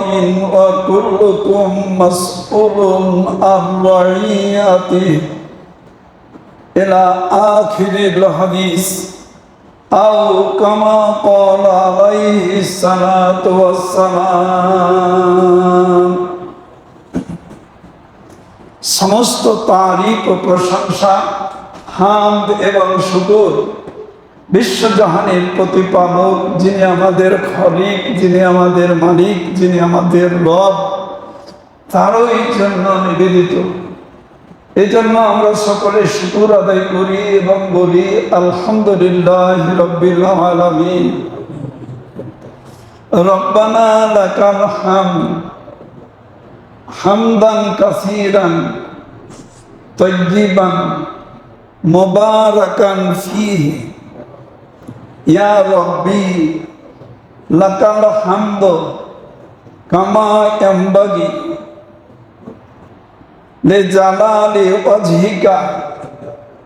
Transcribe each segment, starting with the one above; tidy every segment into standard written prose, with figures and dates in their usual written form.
রাইন ওয়া কুল্লুকুম মাসউলুন আন রাইয়াতিহি ইলা আখিরিল হাদিস আও কামা ক্বালা আলাইহিস সালাতু ওয়াস সালাম। সমস্ত তারিফ ও প্রশংসা, হামদ এবং শুকর বিশ্বজাহানের প্রতিপালক, যিনি আমাদের খলিক, যিনি আমাদের মালিক, যিনি আমাদের রব, তারই জন্য নিবেদিত। এই জন্য আমরা সকলে শুকর আদায় করি এবং বলি আলহামদুলিল্লাহ রাব্বিল আলামিন। রব্বানা লাকাল হামদ হামদান কাসীরান তাইয়িবান মুবারাকান ফীহি ইয়া রব্বি লাকাল হামদ কামা ইয়ানবাগি লিজালালি ওয়াজহিকা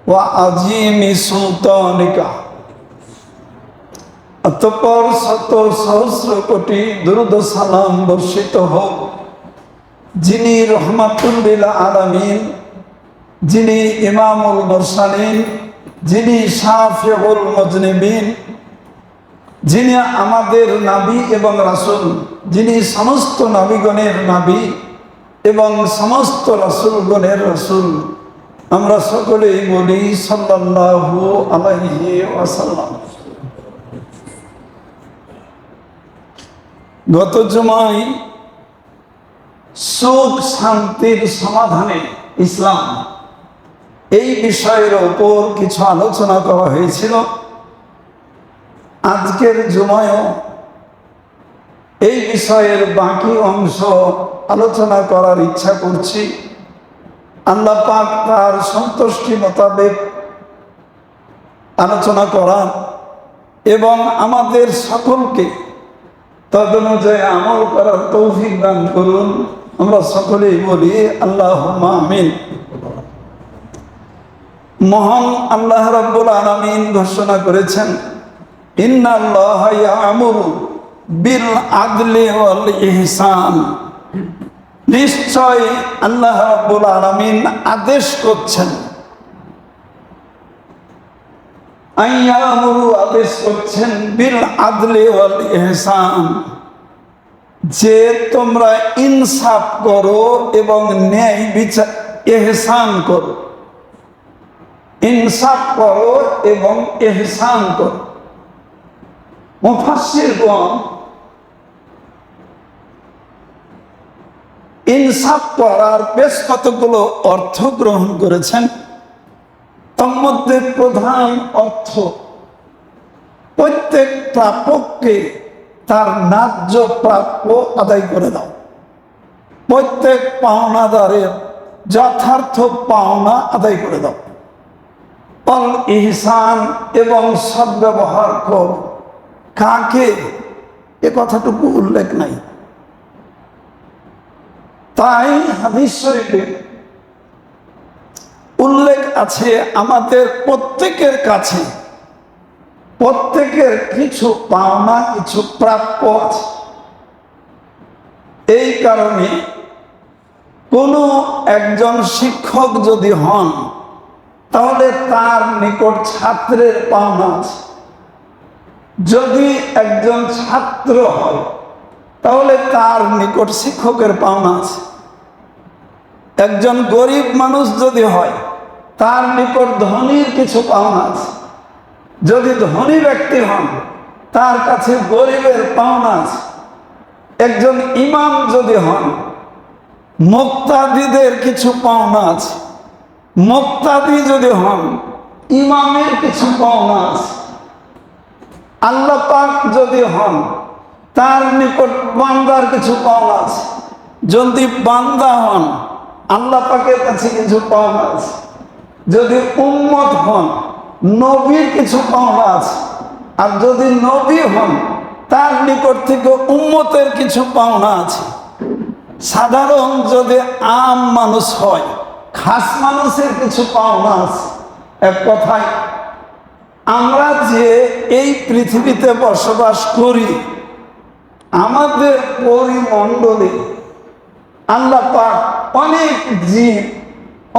ওয়া আযীমি সুলতানিকা। অতঃপর শত সহস্র কোটি দুরূদ ও সালাম বর্ষিত হোক যিনি রহমাতুল লিল আলামিন, যিনি ইমামুল মুরসালিন, যিনি শাফিউল মুজনিবিন, যিনি আমাদের নবী এবং রাসূল, যিনি সমস্ত নবীগণের নবী এবং সমস্ত রাসূলগণের রাসূল। আমরা সকলেই বলি সাল্লাল্লাহু আলাইহি ওয়াসাল্লাম। গত জুমায় সুখ শান্তির সমাধানে ইসলাম এই বিষয়ের উপর কিছু আলোচনা করা হয়েছিল। আজকের জুমায়ও এই বিষয়ের বাকি অংশ আলোচনা করার ইচ্ছা করছি। আল্লাহ পাক তার সন্তুষ্টি মোতাবেক আলোচনা করার এবং আমাদের সকলকে তদনুযায়ী আমল করার তৌফিক দান করুন। আমরা সকলেই বলি আল্লাহুম্মা আমিন। মহান আল্লাহ রাব্বুল আলামিন ঘোষণা করেছেন, ইন্নাল্লাহা ইয়া'মুরু বিল আদলি ওয়াল ইহসান। নিশ্চয় আল্লাহ রাব্বুল আলামিন আদেশ করছেন, আইয়ামুরু আদেশ করছেন বিল আদলি ওয়াল ইহসান, যে তোমরা ইনসাফ করো এবং ন্যায় বিচার, ইহসান করো, ইনসাফ করো এবং ইহসান করো। মুফাসসিরগণ ইনসাফ করার বেশ কতগুলো অর্থ গ্রহণ করেছেন। তার মধ্যে প্রধান অর্থ প্রত্যেক প্রাপককে তার ন্যায্য প্রাপ্য আদায় করে দাও, প্রত্যেক পাওনাদারের যথার্থ পাওনা আদায় করে দাও। অল ইহসান এবং সদ্ব্যবহার কর। কাকে, এ কথাটুকু উল্লেখ নাই। তাই হাদিস শরীফে উল্লেখ আছে আমাদের প্রত্যেকের কাছে প্রত্যেকের কিছু পাওনা, কিছু প্রাপ্য আছে। এই কারণে কোনো একজন শিক্ষক যদি হন তাহলে তার নিকট ছাত্রের পাওনা আছে। যদি একজন ছাত্র হয় তাহলে তার নিকট শিক্ষকের পাওনা আছে। একজন গরিব মানুষ যদি হয় তার নিকট ধনীর কিছু পাওনা আছে। যদি ধনী ব্যক্তি হন তার কাছে গরিবের পাওনা আছে। একজন ইমাম যদি হন মুক্তাদিদের কিছু পাওনা আছে। মুক্তাদি যদি হন ইমামের কিছু পাওনা আছে। আল্লাহ পাক যদি হন তার নিকট বান্দার কিছু পাওনা আছে। যদি বান্দা হন আল্লাহ পাকের কাছে কিছু পাওনা আছে। যদি উম্মত হন নবীর কিছু পাওনা আছে। আর যদি নবী হন তার নিকট থেকে উম্মতের কিছু পাওনা আছে। সাধারণ যদি আম মানুষ হয় খাস মানুষের কিছু পাওনা আছে। এক কথায় আমরা যে এই পৃথিবীতে বসবাস করি আমাদের পরিমণ্ডলে আল্লাহ পাক অনেক জীব,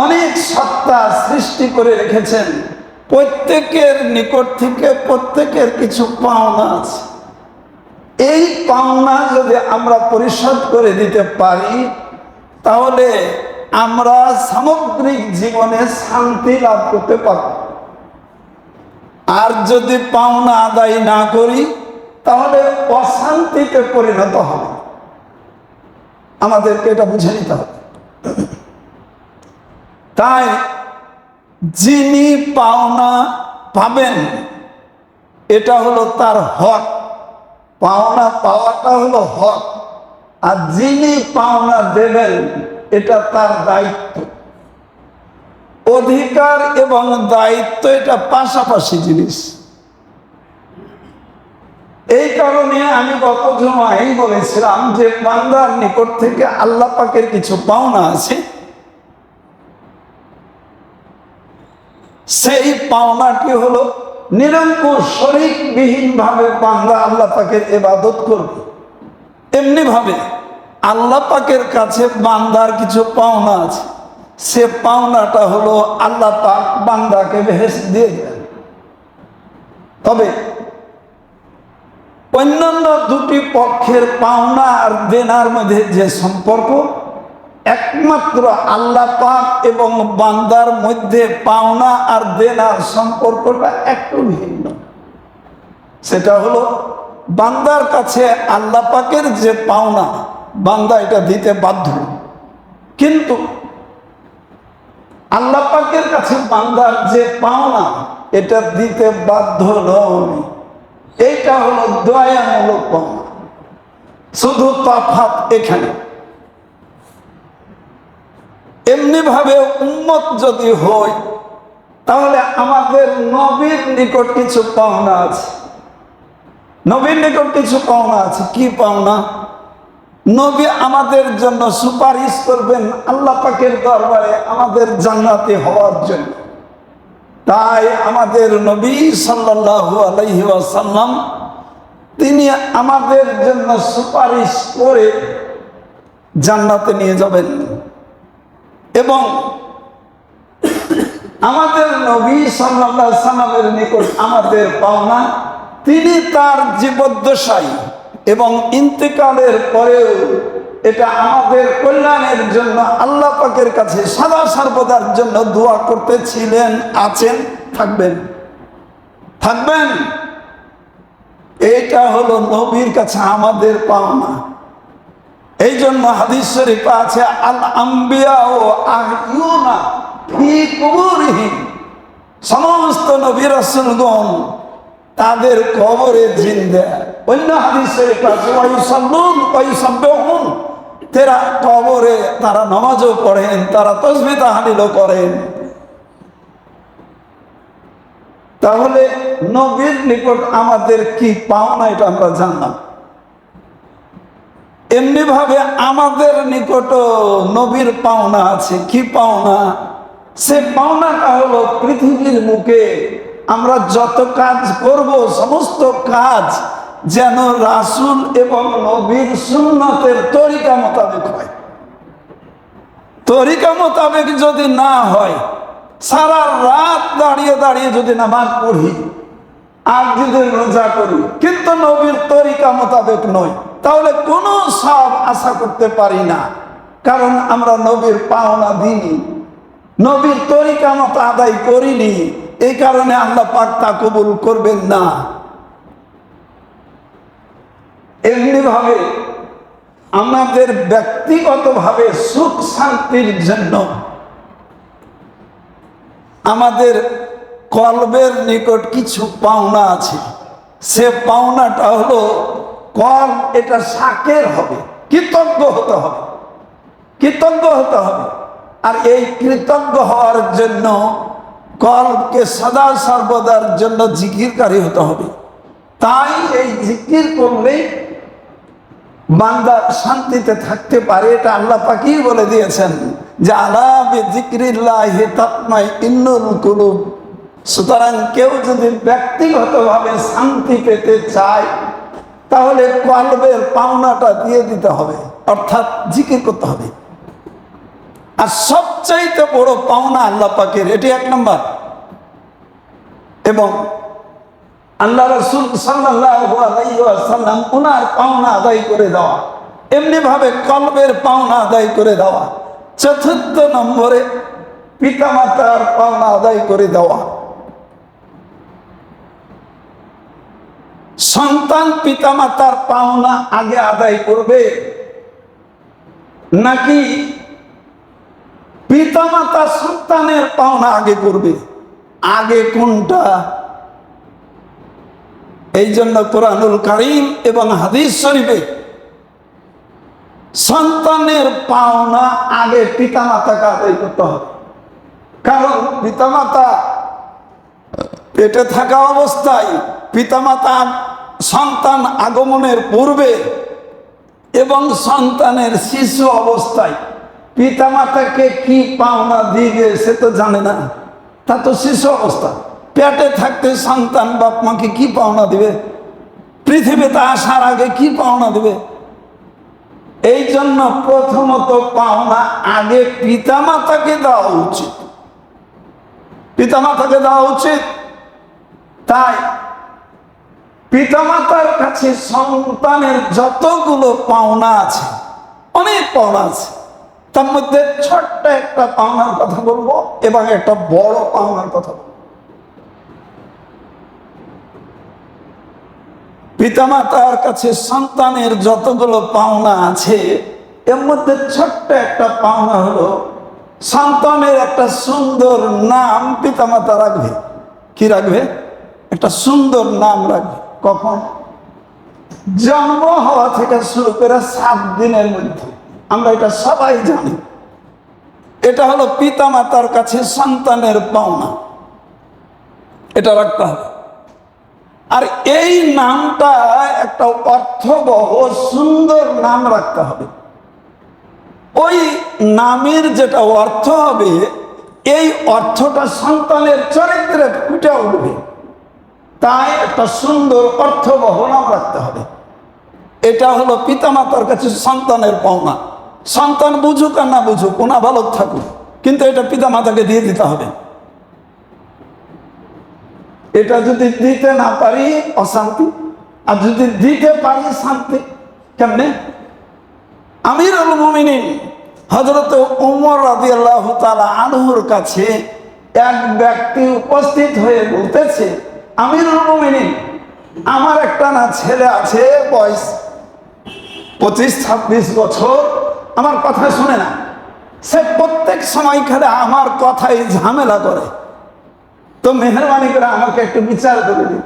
অনেক সত্তা সৃষ্টি করে রেখেছেন। প্রত্যেকের নিকট থেকে প্রত্যেকের কিছু পাওনা আছে। এই পাওনা যদি আমরা পরিশোধ করে দিতে পারি, তাহলে আমরা সামগ্রিক জীবনে শান্তি লাভ করতে পারব। আর যদি পাওনা আদায় না করি, তাহলে অশান্তিতে পরিণত হবে। আমাদেরকে এটা বুঝে নিতে হবে। তাই যিনি পাওনা পাবেন, এটা হলো তার হক। পাওনা পাওয়াটা হলো হক, আর যিনি পাওনা দেবেন এটা তার দায়িত্ব। অধিকার এবং দায়িত্ব এটা পাশাপাশি জিনিস। এই কারণে আমি গত জুমায় বলেছিলাম যে বান্দার নিকট থেকে আল্লাহ পাকের কিছু পাওনা আছে। সেই পাওনাটি হলো নিরঙ্কুশ শরীকবিহীন ভাবে বান্দা আল্লাহ পাকের ইবাদত করবে। এমনি ভাবে আল্লাহ পাকের কাছে বান্দার কিছু পাওনা আছে। সে পাওনাটা হলো আল্লাহ পাক বান্দাকে বেহেশত দিয়ে দেন। তবে অন্যান্য দুটি পক্ষের পাওনা আর দেনার মধ্যে যে সম্পর্ক, একমাত্র আল্লাহ পাক এবং বান্দার মধ্যে পাওনা আর দেনার সম্পর্কটা একটু ভিন্ন। সেটা হলো বান্দার কাছে আল্লাহ পাকের যে পাওনা, বান্দা এটা দিতে বাধ্য, কিন্তু আল্লাহ পাকের কাছে বান্দার যে পাওনা এটা দিতে বাধ্য নয়। এইটা হলো দয়ামূলক পাওনা। শুধু তফাৎ এখানে। এমনি ভাবে উম্মত যদি হয়, তাহলে আমাদের নবীর নিকট কিছু পাওনা আছে। নবীর নিকট কিছু পাওনা আছে। কি পাওনা? নবী আমাদের জন্য সুপারিশ করবেন আল্লাহ পাকের দরবারে আমাদের জান্নাতি হওয়ার জন্য। তাই আমাদের নবী সাল্লাল্লাহু আলাইহি ওয়াসাল্লাম তিনি আমাদের জন্য সুপারিশ করে জান্নাতে নিয়ে যাবেন। এবং আমাদের নবী সাল্লাল্লাহু আলাইহি ওয়াসাল্লামের নিকট আমাদের পাওনা, তিনি তার জীবদ্দশায় এবং ইন্তেকালের পরেও এটা আমাদের কল্যাণের জন্য আল্লাহ পাকের কাছে সদা সর্বদার জন্য দোয়া করতেছিলেন, আছেন, থাকবেন। এইটা হলো নবীর কাছে আমাদের পাওনা। এই জন্য হাদিস শরীফে আছে, আল আম্বিয়া ও আহইউনা ফি কুবুরিহিম, সমস্ত নবী রাসূলগণ তাদের কবরে জিন্দা। অন্য হাদিস শরীফে আছে ওয়াইসাল্লুন ওয়াইসাব্বিহুন, তারা কবরে তারা নামাজও পড়েন, তারা তাসবিহ তাহলিলও করেন। তাহলে নবীর নিকট আমাদের কি পাওনা এটা আমরা জানলাম। এমনি ভাবে আমাদের নিকট নবীর পাওনা আছে। কি পাওনা? সে পাওনাটা হলো পৃথিবীর মুখে আমরা যত কাজ করব, সমস্ত কাজ যেন রাসূল এবং নবীর সুন্নতের তরিকা মোতাবেক হয়। তরিকা মোতাবেক যদি না হয়, সারা রাত দাঁড়িয়ে দাঁড়িয়ে যদি নামাজ পড়ি আর যদি রোজা করি, কিন্তু নবীর তরিকা মোতাবেক নয়, তাহলে কোনো সব আশা করতে পারি না। কারণ আমরা নবীর পাওনা দিইনি, নবীর তরিকা মতো আদায় করিনি। এই কারণে আল্লাহ পাক তা কবুল করবেন না। এমনি ভাবে আমাদের ব্যক্তিগতভাবে সুখ শান্তির জন্য আমাদের কলবের নিকট কিছু পাওনা আছে। সে পাওনাটা হলো কল, এটা শাকের হবে, কৃতজ্ঞ হতে হবে, কৃতজ্ঞ হতে হবে। আর এই কৃতজ্ঞ হওয়ার জন্য কলবকে সদা সর্বদার জন্য জিকিরকারী হতে হবে। তাই এই জিকির করলে বান্দা শান্তিতে থাকতে পারে। এটা আল্লাহ পাকই বলে দিয়েছেন যে আলা বিযিকরিল্লাহি তাতমাইন্নুল কুলুব। সুতরাং কেউ যদি ব্যক্তিগতভাবে শান্তি পেতে চায়, তাহলে কলবের পাওনাটা দিয়ে দিতে হবে, অর্থাৎ জিকির করতে হবে। আর সবচাইতে বড় পাওনা আল্লাহ পাকের, এটি 1 নম্বর। এবং আল্লাহ রাসূল সাল্লাল্লাহু আলাইহি ওয়াসাল্লাম ওনার পাওনা আদায় করে দেওয়া, এমনি ভাবে কলবের পাওনা আদায় করে দেওয়া। 4র্থ নম্বরে পিতামাতার পাওনা আদায় করে দেওয়া। সন্তান পিতামাতার পাওনা আগে আদায় করবে, নাকি পিতামাতা সন্তানের পাওনা আগে করবে? আগে কোনটা? এই জন্য কোরআনুল কারীম এবং হাদিস শরীফে সন্তানের পাওনা আগে পিতামাতাকে আদায় করতে হবে। কারণ পিতামাতা পেটে থাকা অবস্থায়, পিতামাতা সন্তান আগমনের পূর্বে এবং সন্তানের শিশু অবস্থায় পিতামাতাকে কি পাওনা দিবে সে তো জানে না। তা তো শিশু অবস্থা, পেটে থাকতে সন্তান বাপ মাকে কি পাওনা দিবে? পৃথিবীতে আসার আগে কি পাওনা দিবে? এই জন্য প্রথমত পাওনা আগে পিতামাতাকে দেওয়া উচিত, পিতামাতাকে দেওয়া উচিত। তাই পিতামাতার কাছে সন্তানের যতগুলো পাওনা আছে, অনেক পাওনা আছে, তার মধ্যে ছোট্ট একটা পাওনার কথা বলবো এবং একটা বড় পাওনার কথা বলবো। পিতামাতার কাছে সন্তানের যতগুলো পাওনা আছে, এর মধ্যে ছোট্ট একটা পাওনা হলো সন্তানের একটা সুন্দর নাম পিতামাতা রাখবে। কি রাখবে? একটা সুন্দর নাম রাখবে। কখন? জন্ম হওয়া থেকে শুরু করে 7 দিনের মধ্যে। আমরা এটা সবাই জানি। এটা হলো পিতামাতার কাছে সন্তানের পাওনা, এটা রাখতে হবে। আর এই নামটা একটা অর্থবহ সুন্দর নাম রাখতে হবে। ওই নামের যেটা অর্থ হবে, এই অর্থটা সন্তানের চরিত্রে ফুটে উঠবে। তাই একটা সুন্দর অর্থবহ নাম রাখতে হবে। এটা হলো পিতামাতার কাছে সন্তানের পাওনা। সন্তান বুঝুক আর না বুঝুক, ওনা ভালো থাকুক, কিন্তু এটা পিতামাতাকে দিয়ে দিতে হবে। এটা যদি দিতে না পারি অশান্তি, আর যদি দিতে পারি শান্তি। কেমনে? আমিরুল মুমিনিন হযরত ওমর রাদিয়াল্লাহু তাআলা আনহুর কাছে এক ব্যক্তি উপস্থিত হয়ে বলতেছে, আমিরুল মুমিনিন, আমার একটা না ছেলে আছে, বয়স 25-26 বছর, আমার কথা শুনে না। সে প্রত্যেক সময় খালি আমার কথাই ঝামেলা করে। তো মেহরবানি করে আমাকে একটু বিচার করে দিন।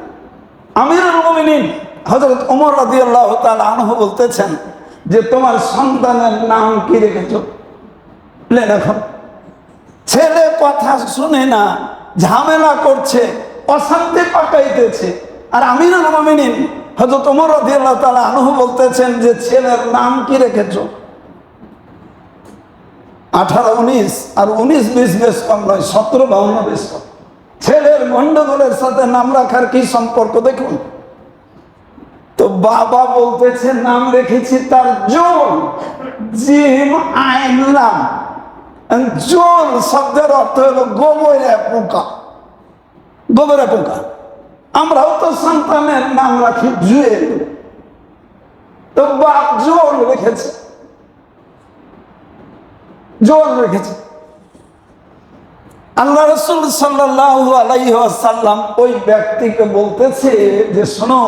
আমিরুল মুমিনিন হযরত ওমর রাদিয়াল্লাহু তাআলা আনহু বলতেছেন যে, তোমার সন্তানের নাম কি রেখেছো? দেখো, ছেলে কথা শুনে না, ঝামেলা করছে, অশান্তি পাকাইতেছে। আর আমিরুল মুমিনিন হযরত ওমর রাদিয়াল্লাহু তাআলা আনহু বলতেছেন যে, ছেলের নাম কি রেখেছো? 18-19 আর 19-20 বেশ কম নয়, 17-52 বেশ কম। ছেলের গন্ডগোলের সাথে নাম রাখার কি সম্পর্ক দেখুন তো। বাবা বলতেছে নাম রেখেছি তার জোল, জিম আইন লাম। জোল শব্দের অর্থ হলো গোবরে পোকা, গোবরে পোকা। আমরাও তো সন্তানের নাম রাখি জুয়েল, তো বাপ জোল রেখেছে, জোল রেখেছে। আল্লাহ রাসূল সাল্লাল্লাহু আলাইহি ওয়াসাল্লাম ওই ব্যক্তিকে বলতেছে যে, শোনো,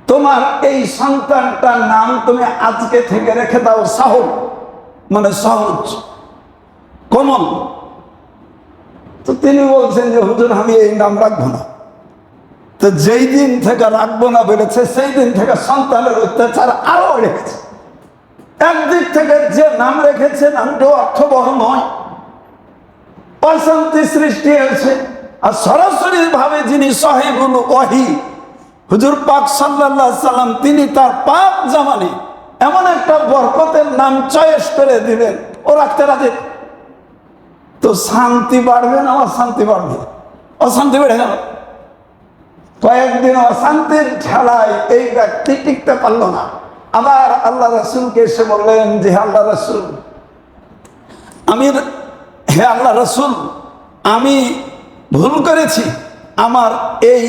তোমার এই সন্তানটার নাম তুমি আজকে থেকে রেখে দাও সাহুল, মানে সহজ, কমন। তো তিনি বলছেন যে, হুজুর আমি এই নাম রাখবো না। তো যেই দিন থেকে রাখবো না বলেছে, সেই দিন থেকে সন্তানের অত্যাচার আরো রেখেছে। একদিক থেকে যে নাম রেখেছে নামটা অর্থবহ নয়, অশান্তি সৃষ্টি হয়েছে। আর সরাসরি ভাবে যিনি সাহেবুল ওয়াহি হুজুর পাক সাল্লাল্লাহু আলাইহি সাল্লাম, তিনি তার পাক জামানে এমন একটা বরকতের নাম চয়েস করে দিবেন, ও রাখতে রাজি। তো শান্তি বাড়বে না অশান্তি বাড়বে? অশান্তি বেড়ে গেল। কয়েকদিন অশান্তির ঠেলায় এই ব্যক্তি টিকতে পারল না। আবার আল্লাহ রাসূলকে এসে বললেন যে আল্লাহ রাসূল, হে আল্লাহ রাসূল, আমি ভুল করেছি, আমার এই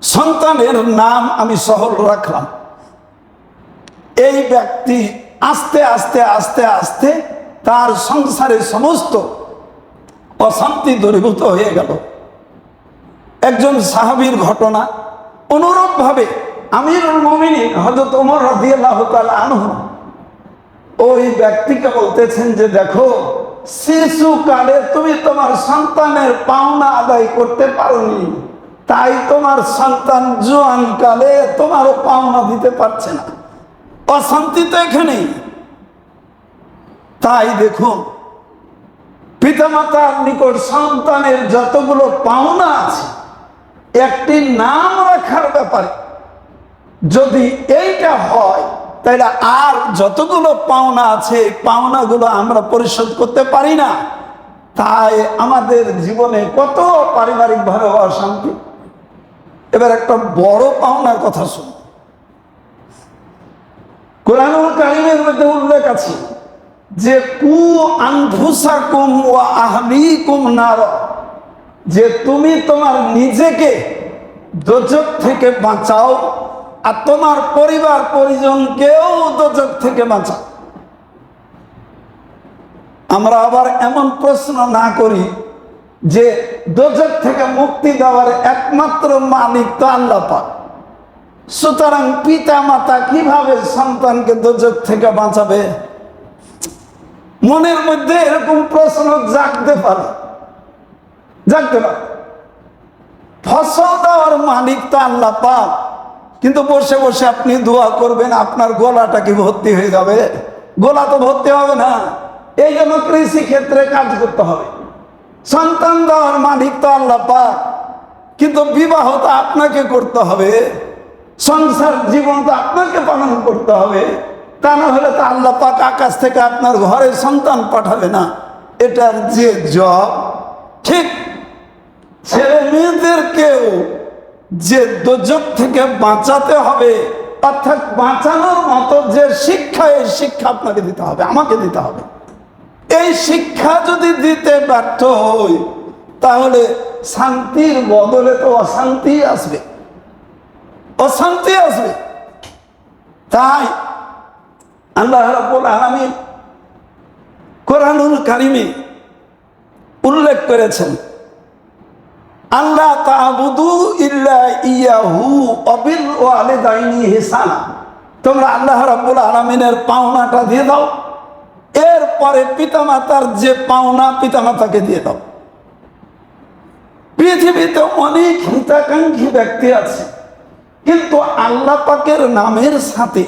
সন্তানের নাম আমি সহল রাখলাম। এই ব্যক্তি আস্তে আস্তে আস্তে আস্তে তার সংসারে সমস্ত অশান্তি দূরীভূত হয়ে গেল। একজন সাহাবীর ঘটনা। অনুরূপভাবে আমিরুল মুমিনিন হযরত ওমর রাদিয়াল্লাহু তাআলা আনহু ওই ব্যক্তিকে বলতেছেন যে দেখো, শিশুকালে তুমি তোমার সন্তানের পাওনা আদায় করতে পারোনি, তাই তোমার সন্তান জোয়ান কালে তোমারও পাওনা দিতে পারছে না। অশান্তি তো এখানেই। তাই দেখুন, পিতামাতার নিকট সন্তানের যতগুলো পাওনা আছে, একটি নাম রাখার ব্যাপারে যদি এইটা হয়, তাহলে আর যতগুলো পাওনা আছে পাওনাগুলো আমরা পরিশোধ করতে পারি না। তাই আমাদের জীবনে কত পারিবারিকভাবে অশান্তি। এবার একটা বড় পাওনার কথা শুন। কোরআনুল কারীমের মধ্যে উল্লেখ আছে যে কু আনফুসাকুম ওয়া আহলিকুম নার, যে তুমি তোমার নিজেকে দোজখ থেকে বাঁচাও আর তোমার পরিবার পরিজনকেও দোজখ থেকে বাঁচাও। আমরা আবার এমন প্রশ্ন না করি যে দোজখ থেকে মুক্তি দেওয়ার একমাত্র মালিক তো আল্লাহ পাক, সুতরাং পিতা মাতা কিভাবে সন্তানকে দোজখ থেকে বাঁচাবে? মনের মধ্যে এরকম প্রশ্ন জাগতে পারে। ফসল দেওয়ার মালিক তো আল্লাহ পাক, কিন্তু বসে বসে আপনি দোয়া করবেন, আপনার গলাটা কি ভর্তি হয়ে যাবে? গলা তো ভর্তি হবে না। এই জন্য কৃষি ক্ষেত্রে কাজ করতে হবে। সন্তান দেওয়ার মালিক তো আল্লাহ পাক, কিন্তু বিবাহ তো আপনাকে করতে হবে, সংসার জীবন তো আপনাকে পালন করতে হবে। তা না হলে তো আল্লাহ পাক আকাশ থেকে আপনার ঘরে সন্তান পাঠাবে না। এটার যে জব, ঠিক ছেলে মেয়েদেরকেও যে দোজখ থেকে বাঁচাতে হবে, অর্থাৎ বাঁচানোর মতো যে শিক্ষা, এই শিক্ষা আপনাকে দিতে হবে, আমাকে দিতে হবে। এই শিক্ষা যদি দিতে ব্যর্থ হই, তাহলে শান্তির বদলে তো অশান্তি আসবে, অশান্তি আসবে। তাই আল্লাহ রাব্বুল আলামিন কোরআনুল কারীমে উল্লেখ করেছেন, আল্লাহ তা'বুদু ইল্লা ইয়াহু ওয়া বিল ওয়ালিদাইনি ইহসানা। তোমরা আল্লাহ রাব্বুল আলামিনের পাওনাটা দিয়ে দাও, এরপরে পিতামাতার যে পাওনা পিতামাতাকে দিয়ে দাও। পৃথিবীতে অনেক হিতাকাঙ্ক্ষী ব্যক্তি আছে, কিন্তু আল্লাহ পাকের নামের সাথে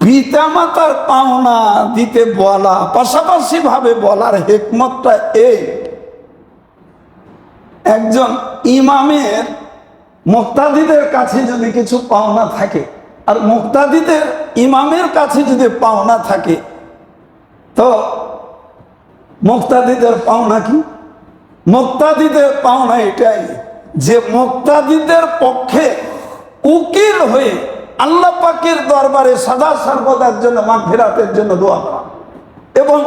পিতামাতার পাওনা দিতে বলা, পাশাপাশি ভাবে বলার হিকমতটা এই, একজন ইমামের মুক্তাদিদের কাছে যদি কিছু পাওনা থাকে, আর মুক্তাদিদের ইমামের কাছে যদি পাওনা থাকে, তো মুক্তাদিদের পাওনা কি? মুক্তাদিদের পাওনা এটাই যে মুক্তাদিদের পক্ষে উকিল হয়ে আল্লাহ পাকের দরবারে সদা সর্বদার জন্য মাগফিরাতের জন্য দোয়া করা, এবং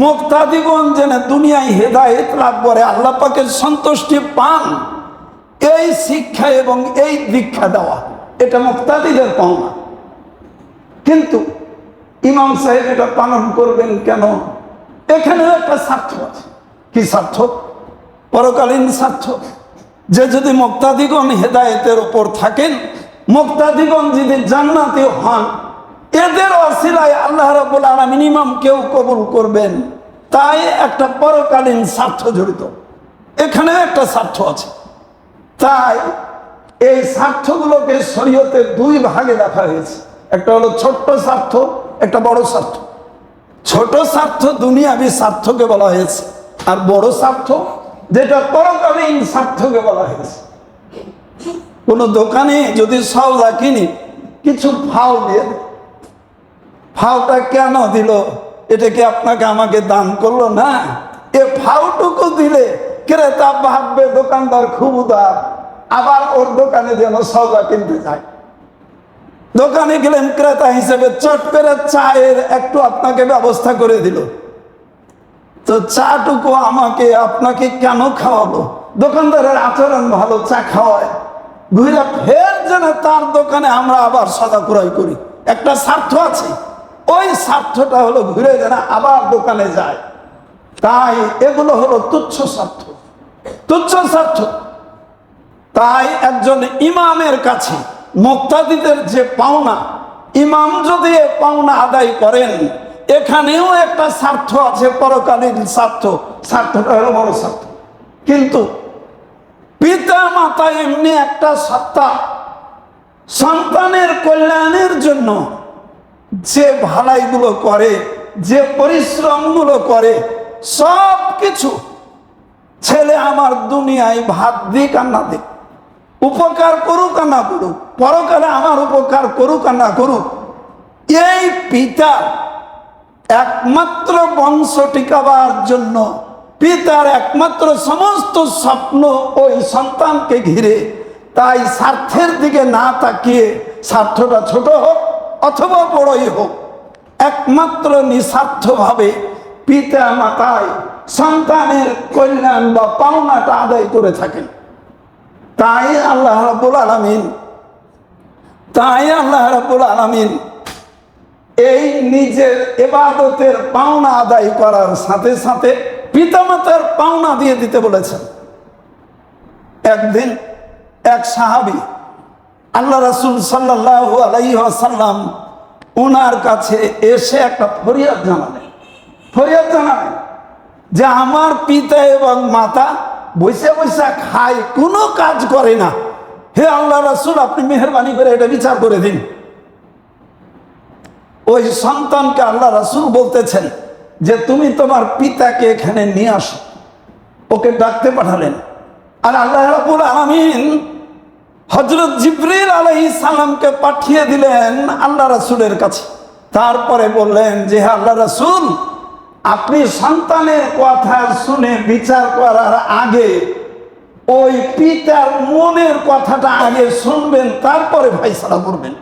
মুক্তাদিগণ যেন দুনিয়ায় হেদায়েত লাভ করে, আল্লাহ পাকের সন্তুষ্টি পান, এই শিক্ষা এবং এই দীক্ষা দেওয়া, এটা মুক্তাদিদের পাওনা। কিন্তু ইমাম সাহেব এটা পালন করবেন কেন? এখানেও একটা স্বার্থ আছে। কি স্বার্থ? পরকালীন স্বার্থ। যে যদি মুক্তাদিগণ হেদায়েতের উপর থাকেন, মুক্তাদিগণ যদি জান্নাতি হন, এদের ওসিলায় আল্লাহ রাব্বুল আলামিন ইমামকেও কবুল করবেন। তাই একটা পরকালীন স্বার্থ জড়িত, এখানেও একটা স্বার্থ আছে। তাই এই স্বার্থগুলোকে শরীয়তের দুই ভাগে দেখা হয়েছে, একটা হলো ছোট্ট স্বার্থ, একটা বড় স্বার্থ। ছোট স্বার্থ দুনিয়াবী স্বার্থকে বলা হয়েছে, আর বড় স্বার্থ যেটা পরকালীন স্বার্থকে বলা হয়েছে। কোনো দোকানে যদি সওদা কিনি, কিছু ফাও দিয়ে, ফাওটা কেন দিল? এটা কি আপনাকে আমাকে দান করলো না? এ ফাওটুকু দিলে ক্রেতা ভাববে দোকানদার খুব উদার, আবার ওর দোকানে যেন সওদা কিনতে যায়। দোকানে গেলেন ক্রেতা হিসেবে, চট করে চায়ের একটু আপনাকে ব্যবস্থা করে দিল। তো চাটুকু আমাকে আপনাকে কেন খাওয়ালো? দোকানদারের আচরণ ভালো, চা খাওয়ায়। ঘুরে ফের যেন তার দোকানে আমরা আবার সদা ক্রয় করি, একটা স্বার্থ আছে। ওই স্বার্থটা হলো ঘুরে যেন আবার দোকানে যায়। তাই এগুলো হলো তুচ্ছ স্বার্থ, তুচ্ছ স্বার্থ। তাই একজন ইমামের কাছে মুক্তাদিদের যে পাওনা, ইমাম যদি এ পাওনা আদায় করেন, এখানেও একটা স্বার্থ আছে, পরকালীন স্বার্থ। স্বার্থটা হলো বড় স্বার্থ। কিন্তু পিতা মাতা এমনি একটা সত্তা, সন্তানের কল্যাণের জন্য যে ভালাইগুলো করে, যে পরিশ্রমগুলো করে, সব কিছু ছেলে আমার দুনিয়ায় ভাত দিক আর না দিক, উপকার করুক আর না করুক, পরকালে আমার উপকার করুক আর না করুক, এই পিতার একমাত্র বংশ টিকাবার জন্য, পিতার একমাত্র সমস্ত স্বপ্ন ওই সন্তানকে ঘিরে। তাই স্বার্থের দিকে না তাকিয়ে, স্বার্থটা ছোট হোক অথবা বড়ই হোক, একমাত্র নিঃস্বার্থভাবে পিতা মাতায় সন্তানের কল্যাণ বা পাওনাটা আদায় করে থাকেন। তাই আল্লাহ রাব্বুল আলামিন এই নিজের ইবাদতের পাওনা আদায় করার সাথে সাথে পিতামাতার পাওনা দিয়ে দিতে বলেছেন। একদিন এক সাহাবী আল্লাহ রাসূল সাল্লাল্লাহু আলাইহি ওয়াসাল্লাম ওনার কাছে এসে একটা ফরিয়াদ জানালেন যে আমার পিতা এবং মাতা বসে বসে খায়, কোনো কাজ করে না। হে আল্লাহ রাসূল, আপনি মেহেরবানি করে এটা বিচার করে দিন। ওই সন্তানকে আল্লাহ রাসূল বলতেছেন যে তুমি তোমার পিতাকে এখানে নিয়ে আসো। ওকে ডাকতে পাঠালেন। আর আল্লাহ রাব্বুল আলামিন হযরত জিবরিল আলাইহিস সালামকে পাঠিয়ে দিলেন আল্লাহ রাসূলের কাছে। তারপরে বললেন যে হে আল্লাহ রাসূল, আপনি সন্তানের কথা শুনে বিচার করার আগে ওই পিতার মনের কথাটা আগে শুনবেন, তারপরে ফয়সালা করবেন।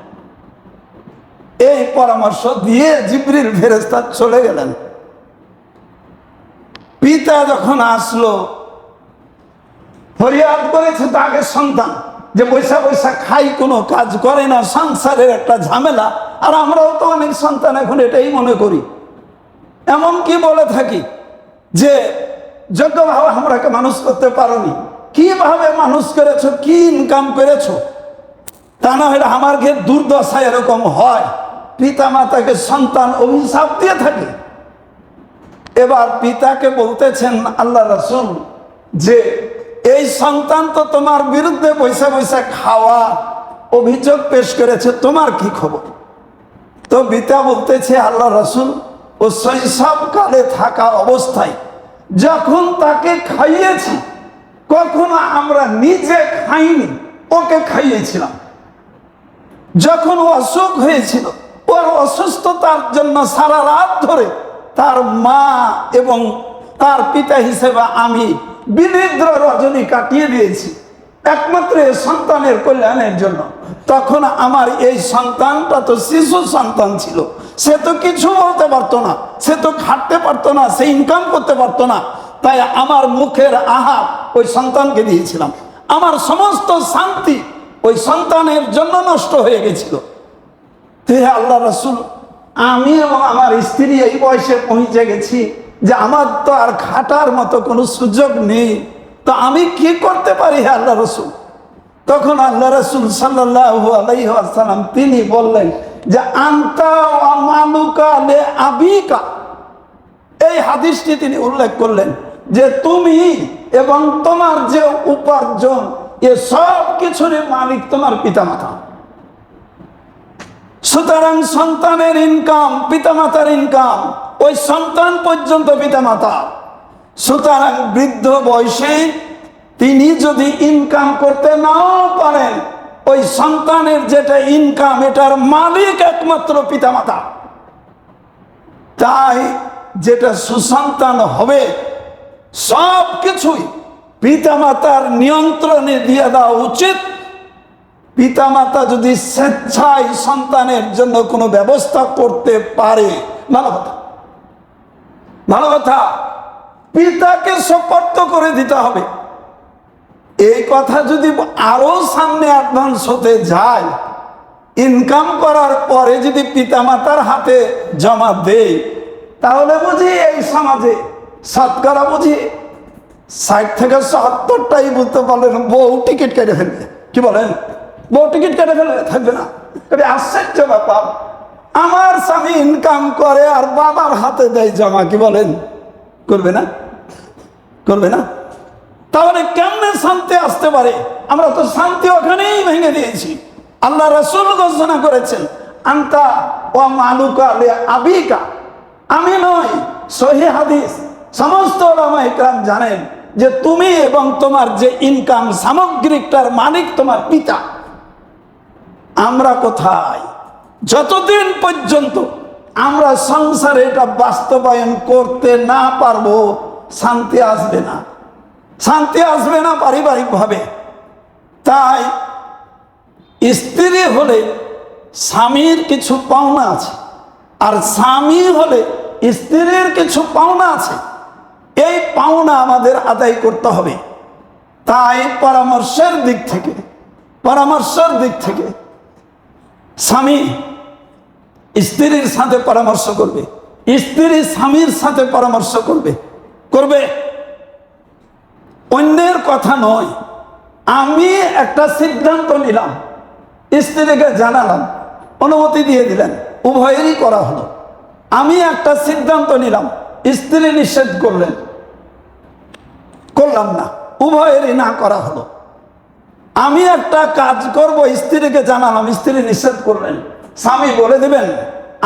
এই পরামর্শ দিয়ে জিবরিল ফেরেশতা চলে গেলেন। পিতা যখন আসলো, ফরিয়াদ করেছে তাকে সন্তান যে বৈশা বৈশা খাই, কোনো কাজ করে না, সংসারের একটা ঝামেলা। আর আমরাও তো অনেক সন্তান এখন এটাই মনে করি, এমন কি বলে থাকি যে যোগ্যভাবে আমরাকে মানুষ করতে পারোনি, কিভাবে মানুষ করেছো, কি ইনকাম করেছো, তা না হলে আমার ঘে দুর্দশা এরকম হয়। পিতা মাতাকে সন্তান অভিশাপ দিয়ে থাকে। এবার পিতাকে বলতেছেন আল্লাহ রাসূল যে এই সন্তান তো তোমার বিরুদ্ধে বৈশা বৈশা খাওয়া অভিযোগ পেশ করেছে, তোমার কি খবর? তো পিতা বলতেছে আল্লাহ রাসূল, ও শৈশবকালে থাকা অবস্থায় যখন তাকে খাইয়েছি, কখনো আমরা নিজে খাইনি, ওকে খাইয়েছিলাম। যখন ও অসুখ হয়েছিল, ওর অসুস্থতার জন্য সারা রাত ধরে তার মা এবং তার পিতা হিসেবে আমি বিনিদ্র রজনী কাটিয়ে দিয়েছি, একমাত্র এই সন্তানের কল্যাণের জন্য। তখন আমার এই সন্তানটা তো শিশু সন্তান ছিল, সে তো কিছু বলতে পারতো না, সে তো খাটতে পারতো না, সে ইনকাম করতে পারতো না। তাই আমার মুখের আহার ওই সন্তানকে দিয়েছিলাম। আমার সমস্ত শান্তি ওই সন্তানের জন্য নষ্ট হয়ে গেছিল। হে আল্লাহ রাসূল, আমি এবং আমার স্ত্রী এই বয়সে পৌঁছে গেছি যে আমার তো আর খাটার মতো কোনো সুযোগ নেই, তো আমি কি করতে পারি হে আল্লাহ রাসূল? তখন আল্লাহ রাসূল সাল্লাল্লাহু আলাইহি ওয়াসাল্লাম তিনি বললেন যে আনতা ওয়া মালুকা লি আবিকা। এই হাদিসটি তিনি উল্লেখ করলেন যে তুমি এবং তোমার যে উপার্জন, এ সব কিছুর মালিক তোমার পিতামাতা। সুতরাং সন্তানের ইনকাম পিতামাতার ইনকাম, ওই সন্তান পর্যন্ত পিতামাতা। সুতরাং বৃদ্ধ বয়সে তিনি যদি ইনকাম করতে নাও পারেন, ওই সন্তানের যেটা ইনকাম, এটার মালিক একমাত্র পিতামাতা। তাই যেটা সুসন্তান হবে সব কিছুই পিতামাতার নিয়ন্ত্রণে দিয়ে দেওয়া উচিত। পিতামাতা যদি স্বেচ্ছায় সন্তানের জন্য কোনো ব্যবস্থা করতে পারে, ভালো কথা, ভালো কথা। পিতাকে সোপর্দ করে দিতে হবে। এই কথা যদি আরো সামনে অ্যাডভান্স হতে যায়, ইনকাম করার পরে যদি পিতামাতার হাতে জমা দেয়, তাহলে বুঝি এই সমাজে শতকরা বুঝি 60 থেকে 70টাই বুঝতে পারলেন বউ টিকিট কেটে ফেলবে। কি বলেন? বউ টিকিট কেটে ফেলবে, থাকবে না। আশ্চর্য ব্যাপার, আমার স্বামী ইনকাম করে আর বাবার হাতে দেয় জমা। কি বলেন? করবে না? করবে না? তাহলে কেমনে শান্তি আসতে পারে? আমরা তো শান্তি ওখানেই ভেঙে দিয়েছি। আল্লাহ রাসূল ঘোষণা করেছেন, আনতা ওয়া মালুকা লি আবিকা। আমি নয়, সহিহ হাদিস। সমস্ত উলামা ইকরাম জানেন যে তুমি এবং তোমার যে ইনকাম সামগ্রিকটার মালিক তোমার পিতা। আমরা কোথায়? যতদিন পর্যন্ত আমরা সংসারে এটা বাস্তবায়ন করতে না পারবো, শান্তি আসবে না, শান্তি আসবে না পারিবারিকভাবে। তাই স্ত্রী হলে স্বামীর কিছু পাওনা আছে, আর স্বামী হলে স্ত্রীর কিছু পাওনা আছে। এই পাওনা আমাদের আদায় করতে হবে। তাই পরামর্শের দিক থেকে স্বামী স্ত্রীর সাথে পরামর্শ করবে, স্ত্রী স্বামীর সাথে পরামর্শ করবে। অন্যের কথা নয়। আমি একটা সিদ্ধান্ত নিলাম, স্ত্রীকে জানালাম, অনুমতি দিয়ে দিলেন, উভয়েরই করা হলো। আমি একটা সিদ্ধান্ত নিলাম, স্ত্রী নিষেধ করলাম না, উভয়েরই না করা হলো। আমি একটা কাজ করব, স্ত্রীকে জানালাম, স্ত্রী নিষেধ করলেন, স্বামী বলে দিবেন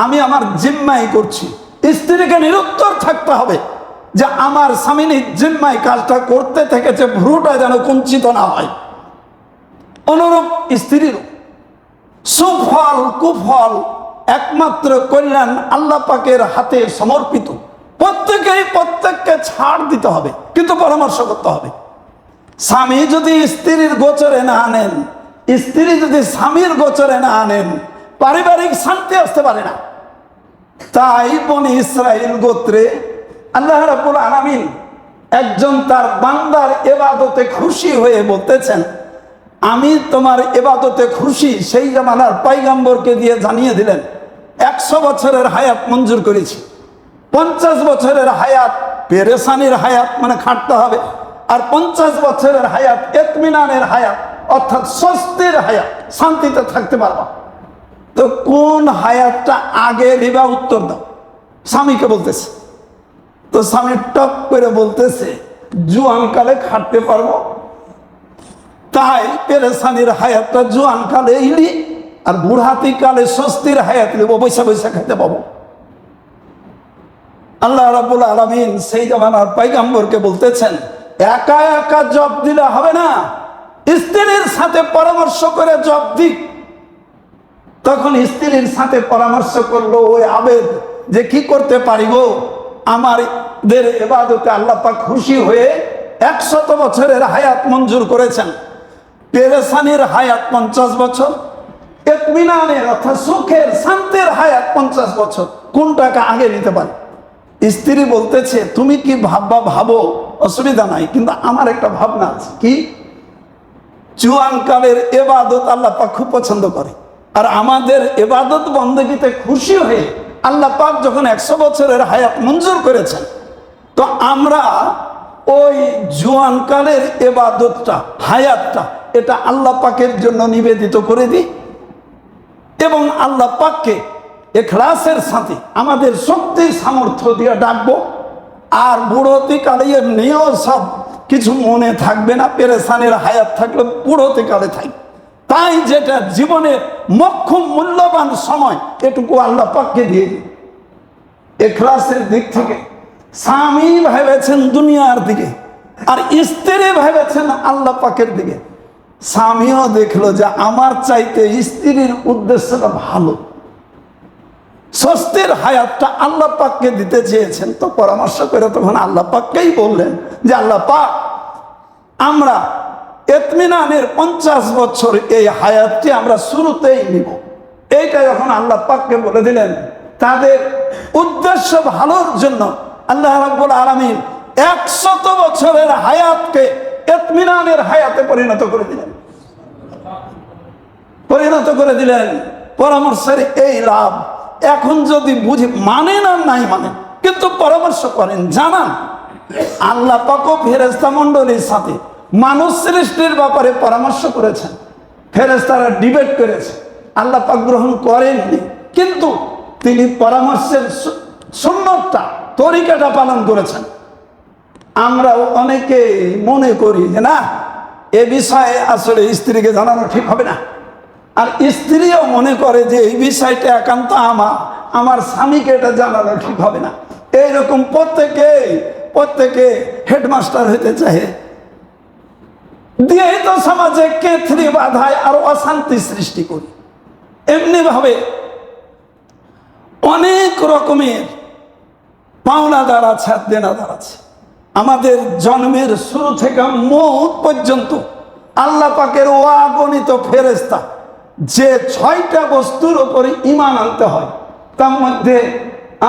আমি আমার জিম্মাই করছি। স্ত্রীকে নিরুত্তর থাকতে হবে যে আমার স্বামী জিম্মাই কাজটা করতে থেকেছে, ভ্রুটা যেন কুঞ্চিত না হয়। অনুরূপ স্ত্রীরও সুফল কুফল একমাত্র কল্যাণ আল্লাহ পাকের হাতে সমর্পিত। প্রত্যেককে ছাড় দিতে হবে, কিন্তু পরামর্শ করতে হবে। স্বামী যদি স্ত্রীর গোচরে না আনেন, স্ত্রী যদি স্বামীর গোচরে না আনেন, পারিবারিক শান্তি আসতে পারে না। তাই বনি ইসরাইল গোত্রে আল্লাহ রাব্বুল আলামিন একজন তার বান্দার ইবাদতে খুশি হয়ে বলতেছেন, আমি তোমার ইবাদতে খুশি। সেই জামানার পয়গম্বরকে দিয়ে জানিয়ে দিলেন 100 বছরের হায়াত মঞ্জুর করেছি। 50 বছরের হায়াত পেরেশানির হায়াত, মানে খাটতে হবে, আর 50 বছরের হায়াত ইতমিনানের হায়াত, অর্থাৎ স্বস্তির হায়াত, শান্তিতে থাকতে পারবা। তো কোন হায়াতটা আগে নিবা? উত্তর দাও। স্বামীকে বলতেছে। তো স্বামী টপ করে বলতেছে, জুয়ানকালে খাটতে পারবো, তাই পেরেশানির হায়াতটা জুয়ানকালে ইলি, আর বুড়াতি কালে স্বস্তির হায়াত নেবো, পয়সা খাইতে পাবো। আল্লাহ রাব্বুল আলামিন সেই জামানার পয়গম্বরকে বলতেছেন, একা একা জব দিলে হবে না, স্ত্রীর সাথে পরামর্শ করে জব দিক। তখন স্ত্রীর সাথে পরামর্শ করলো ওই আবেদ যে কি করতে পারি গো, আমাদের ইবাদতে আল্লাহ পাক খুশি হয়ে 100 বছরের হায়াত মঞ্জুর করেছেন। পেরেশানির হায়াত 50 বছর, ইতমিনানের অর্থাৎ সুখের শান্তির হায়াত 50 বছর, কোনটাকে আগে নিতে পারে? স্ত্রী বলতেছে, তুমি কি ভাবো, অসুবিধা নাই, কিন্তু আমার একটা ভাবনা আছে। কি? জুয়ানকালের ইবাদত আল্লাহ পাক খুব পছন্দ করে, আর আমাদের ইবাদত বন্দেগীতে খুশি হয়ে আল্লাহ পাক যখন 100 বছরের হায়াত মঞ্জুর করেছেন, তো আমরা ওই জুয়ানকালের ইবাদতটা, হায়াতটা, এটা আল্লাহ পাকের জন্য নিবেদিত করে দিই এবং আল্লাহ পাককে ইখলাসের সাথে আমাদের শক্তি সামর্থ্য দিয়ে ডাকবো। আর বুড়োতি কালে এমনিও সব কিছু মনে থাকবে না, পেরেশানের হায়াত থাকলে বুড়োতি কালে থাকবে। তাই যেটা জীবনের মোক্ষম মূল্যবান সময়, এটুকু আল্লাহ পাককে দিয়ে দিই। ইখলাসের দিক থেকে স্বামী ভেবেছেন দুনিয়ার দিকে, আর স্ত্রী ভেবেছেন আল্লাহ পাকের দিকে। স্বামীও দেখলো যে আমার চাইতে স্ত্রীর উদ্দেশ্যটা ভালো, স্বস্তির হায়াতটা আল্লাহ পাককে দিতে চেয়েছেন। তো পরামর্শ করে তখন আল্লাহ পাককেই বললেন যে আল্লাহ পাক, আমরা ইতমিনানের 50 বছর এই হায়াতটি আমরা শুরুতেই নিব। এইটা যখন আল্লাহ পাককে বলে দিলেন, তাদের উদ্দেশ্য ভালোর জন্য আল্লাহ রাব্বুল আলামিন 100 বছরের হায়াতকে ইতমিনানের হায়াতে পরিণত করে দিলেন। পরামর্শের এই লাভ। এখন যদি বুঝি, মানেন আর নাই মানেন, কিন্তু পরামর্শ করেন, জানান আল্লাহ পাক ফেরেশতা মণ্ডলীর সাথে মানুষ সৃষ্টির ব্যাপারে পরামর্শ করেছেন, ফেরেশতারা ডিবেট করেছে, আল্লাহ পাক গ্রহণ করেননি, কিন্তু তিনি পরামর্শের সুন্নতটা, তরিকাটা পালন করেছেন। আমরাও অনেকে মনে করি যে না, এ বিষয়ে আসলে স্ত্রীকে জানানো ঠিক হবে না, আর স্ত্রীও মনে করে যে এই বিষয়টা একান্ত আমার স্বামীকে এটা জানানো ঠিক হবে না। এইরকম প্রত্যেকে হেডমাস্টার হইতে চায়, দিয়েই তো সমাজে কেথরি বাধায় আর অশান্তি সৃষ্টি করি। এমনি ভাবে অনেক রকমের পাওনাদার আছে আর দেনাদার আছে। আমাদের জন্মের শুরু থেকে মওত পর্যন্ত আল্লাহ পাকের অগণিত ফেরেশতা যে 6টা বস্তুর উপরে ঈমান আনতে হয়, তার মধ্যে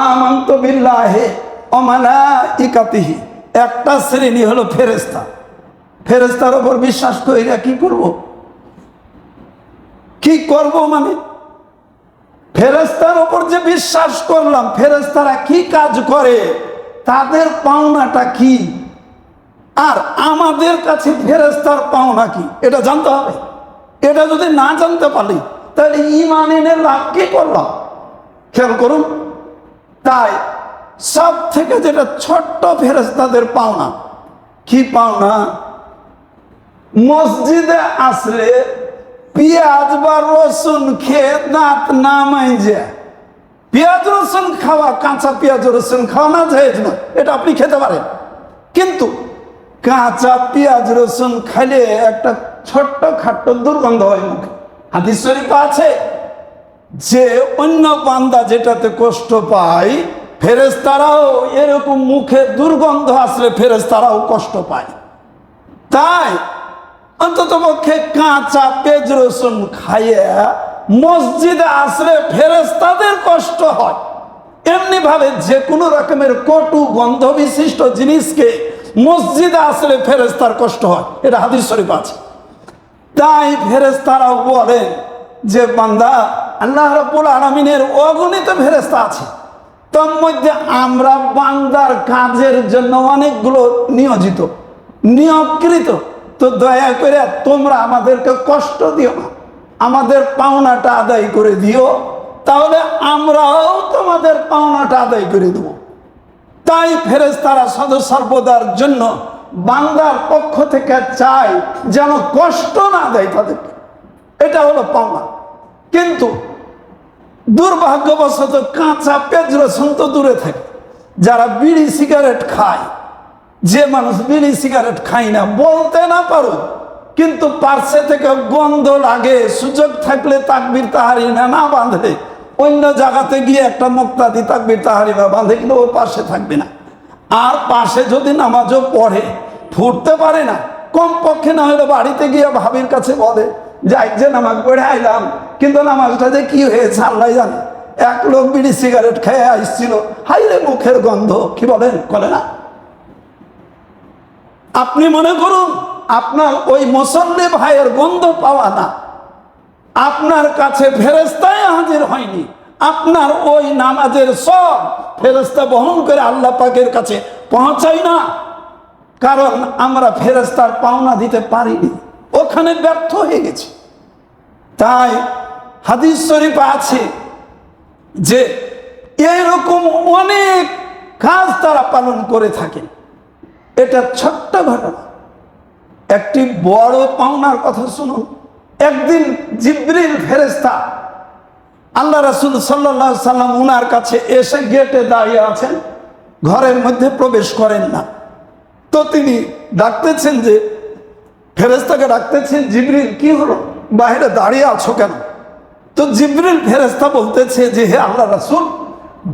আমানতু বিল্লাহি ওয়া মালাইকাতিহি একটা শ্রেণী হলো ফেরেশতা। ফেরেশতার উপর বিশ্বাস কইরা কি করব মানে ফেরেশতার উপর যে বিশ্বাস করলাম, ফেরেশতারা কি কাজ করে, তাদের পাওনাটা কি, আর আমাদের কাছে ফেরেশতার পাওনা কি, এটা জানতে হবে। এটা যদি না জানতে পারি তাহলে ঈমান এনে লাভ কি করলাম? খেয়াল করুন। তাই সব থেকে যেটা ছোট্ট ফেরেশতাদের পাওনা, কি পাওনা? মসজিদে আসলে পেঁয়াজ বা রসুন খেয়ে দাঁত না মাইজে, পেঁয়াজ রসুন খাওয়া, কাঁচা পেঁয়াজ রসুন খাওয়া না জায়েজ না, এটা আপনি খেতে পারেন, কিন্তু কাঁচা পেঁয়াজ রসুন খাইলে একটা ছোট্ট খাট্ট দুর্গন্ধ হয় মুখে। হাদিস শরীফে আছে যে অন্য বান্দা যেটাতে কষ্ট পায়, ফেরেশতারাও এরকম মুখে দুর্গন্ধ আসলে ফেরেশতারাও কষ্ট পায়। তাই অন্তত পক্ষে কাঁচা পেঁয়াজ রসুন খাইয়ে মসজিদে আসলে ফেরেশতাদের কষ্ট হয়, এমনি ভাবে যে কোনো রকমের কটু গন্ধ বিশিষ্ট জিনিসকে মসজিদে আসলে ফেরেশতার কষ্ট হয়, এটা হাদিস শরীফ আছে। তাই ফেরেশতারাও বলেন যে বান্দা, আল্লাহ রাব্বুল আলামিনের অগণিত ফেরেশতা আছে, তার মধ্যে আমরা বান্দার কাজের জন্য অনেকগুলো নিয়োগকৃত, তো দয়া করে তোমরা আমাদেরকে কষ্ট দিও না, আমাদের পাওনাটা আদায় করে দিও, তাহলে আমরাও তোমাদের পাওনাটা আদায় করে দেব। তাই ফেরেশতারা সর্বদার জন্য বান্দার পক্ষ থেকে চায় যেন কষ্ট না দেয় তাদেরকে, এটা হলো পাওনা। কিন্তু দুর্ভাগ্যবশত কাঁচা পেঁয়াজ রসুন তো দূরে থাকে, যারা বিড়ি সিগারেট খায়, যে মানুষ বিড়ি সিগারেট খায় না, বলতে না পারো কিন্তু পার্শ্বে থেকে গন্ধ লাগে, সুযোগ থাকলে তাকবীর তাহরিমা না বাঁধলে অন্য জায়গাতে গিয়ে একটা মুক্তাদি তাকবীর তাহরিমা বাঁধে, কিন্তু ওর পাশে থাকবে না। আর পাশে যদি নামাজও পড়ে, ফুটতে পারে না, কমপক্ষে না হলে বাড়িতে গিয়ে ভাবির কাছে বলে যাই যে নামাজ পড়ে আইলাম, কিন্তু নামাজটা যে কি হয়েছে আল্লাহ জানে, এক লোক বিড়ি সিগারেট খেয়ে আসছিল, হাইরে মুখের গন্ধ, কি বলেন, করে না? আপনি মনে করুন আপনার ওই মুসল্লি ভাইয়ের গন্ধ পাওয়া না, আপনার কাছে ফেরেশতাই হাজির হয়নি, আপনার ওই নামাজের সব ফেরেশতা বহন করে আল্লাহ পাকের কাছে পৌঁছাই না, কারণ আমরা ফেরেশতার পাওনা দিতে পারিনি, ওখানে ব্যর্থ হয়ে গেছে। তাই হাদিস শরীফে আছে যে এরকম অনেক কাজ তারা পালন করে থাকেন। এটা ছোট্ট ঘটনা, একটি বড় পাওনার কথা শুনুন। একদিন জিবরিল ফেরেশতা আল্লাহ রাসূল সাল্লাল্লাহু আলাইহি সাল্লাম উনার কাছে এসে গেটে দাঁড়িয়ে আছেন, ঘরের মধ্যে প্রবেশ করেন না। তো তিনি ডাকতেছেন, যে ফেরেশতাকে ডাকতেছেন, জিবরিল কি হলো, বাইরে দাঁড়িয়ে আছো কেন? তো জিবরিল ফেরেশতা বলতেছে যে হে আল্লাহ রাসূল,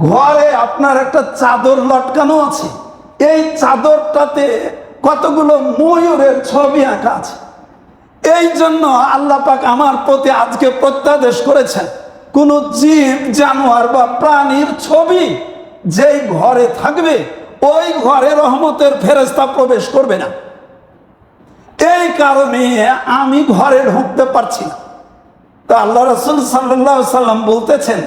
ঘরে আপনার একটা চাদর লটকানো আছে, এই চাদরটাতে কতগুলো ময়ূরের ছবি আঁকা আছে। এই জন্য আল্লাহ পাক আমার প্রতি আজকে প্রত্যাদেশ করেছেন, কোন জীব জানোয়ার বা প্রাণীর ছবি যেই ঘরে থাকবে ওই ঘরে রহমতের ফেরেশতা প্রবেশ করবে না। এই কারণে আমি ঘরে ঢুকতে পারছি না। তো আল্লাহ রাসূল সাল্লাল্লাহু আলাইহি সাল্লাম বলতেছেন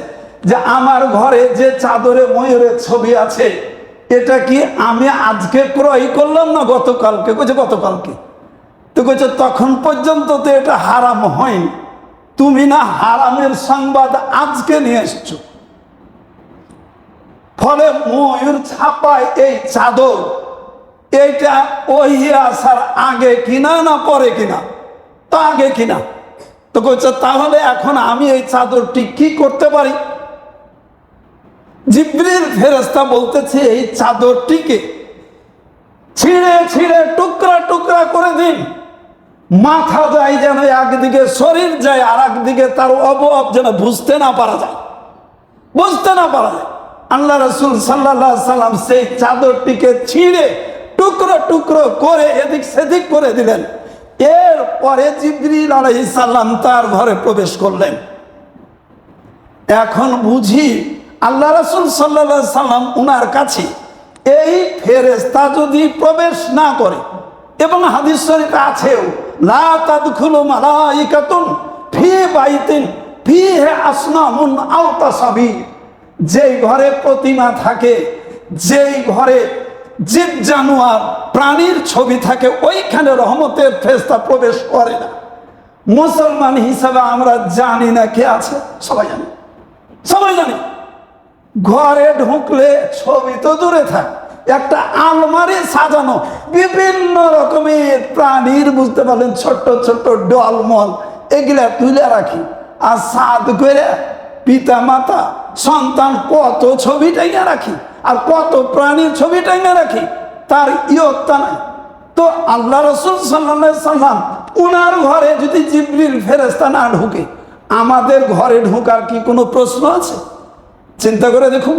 যে আমার ঘরে যে চাদরে ময়ূরের ছবি আছে এটা কি আমি আজকে ক্রয় করলাম না গতকালকে? কইছে গতকালকে। তো কইছে তখন পর্যন্ত তো এটা হারাম হয়নি, তুমি না হারামের সংবাদ আজকে নিয়ে এসছো। ফলে ময়ূর ছাপায় এই চাদর, এইটা ওহি আসার আগে কিনা না পরে কিনা? তো আগে কিনা। তো কইছে তাহলে এখন আমি এই চাদরটি কি করতে পারি? জিবরিল ফেরেশতা বলতেছে এই চাদরটিকে ছিঁড়ে ছিঁড়ে টুকরা টুকরা করে দিন, মাথা যায় যেন একদিকে, শরীর যায় আর একদিকে, তার অবয়ব যেন বুঝতে না পারা যায়, বুঝতে না পারা যায়। আল্লাহ রাসূল সাল্লাল্লাহু আলাইহি সাল্লাম সেই চাদরটিকে ছিঁড়ে টুকরো টুকরো করে এদিক সেদিক করে দিলেন। এরপরে জিবরিল আলাইহিস সালাম তার ঘরে প্রবেশ করলেন। এখন বুঝি আল্লাহ রাসূল সাল্লাল্লাহু আলাইহি সাল্লাম উনার কাছে এই ফেরেশতা যদি প্রবেশ না করে, এবং হাদিস শরীফে আছেও লা তাদখুলু মালাইকাতুন ফি বাইতিন ফিহি আসনামুন আও তাসাবির, যেই ঘরে প্রতিমা থাকে, যেই ঘরে জীব জানোয়ার প্রাণীর ছবি থাকে, ওইখানে রহমতের ফেরেশতা প্রবেশ করে না। মুসলমান হিসাবে আমরা জানি না কে আছে? সবাই জানি, সবাই জানি। ঘরে ঢুকলে ছবি তো দূরে থাক, একটা আলমারি সাজানো বিভিন্ন রকমের প্রাণীর, বুঝতে পারলেন, ছোট্ট ছোট্ট ডলমল, এগুলা তুলে রাখি। আর সাদ করে পিতা মাতা সন্তান কত ছবি টাইঙে রাখি, আর কত প্রাণীর ছবি টাইঙে রাখি, তার ইয়ত্তা নাই। তো আল্লাহ রাসূল সাল্লাল্লাহু আলাইহি সাল্লাম উনার ঘরে যদি জিবরিল ফেরেশতা না ঢুকে, আমাদের ঘরে ঢোকার কি কোনো প্রশ্ন আছে? চিন্তা করে দেখুন।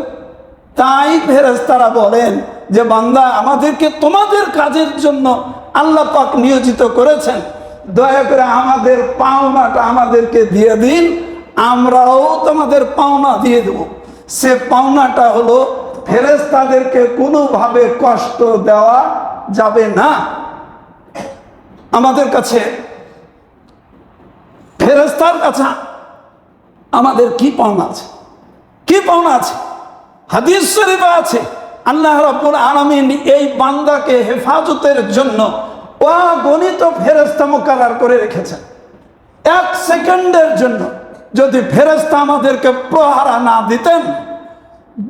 তাই ফেরেশতারা বলেন যে বান্দা, আমাদেরকে তোমাদের কাজের জন্য আল্লাহ পাক নিয়োজিত করেছেন, দয়া করে আমাদের পাওনাটা আমাদেরকে দিয়ে দিন, আমরাও তোমাদের পাওনা দিয়ে দেব। সে পাওনাটা হলো ফেরেশতাদেরকে কোনোভাবে কষ্ট দেওয়া যাবে না। আমাদের কাছে, ফেরেশতার কাছে আমাদের কি পাওনা আছে? কি পাওনা আছে? হাদিস শরীফে আছে আল্লাহ রাব্বুল আলামিন এই বান্দাকে হেফাজতের জন্য অগণিত ফেরেশতা মুকাররার করে রেখেছেন। এক সেকেন্ডের জন্য যদি ফেরেশতা আমাদেরকে প্রহারা না দিতেন,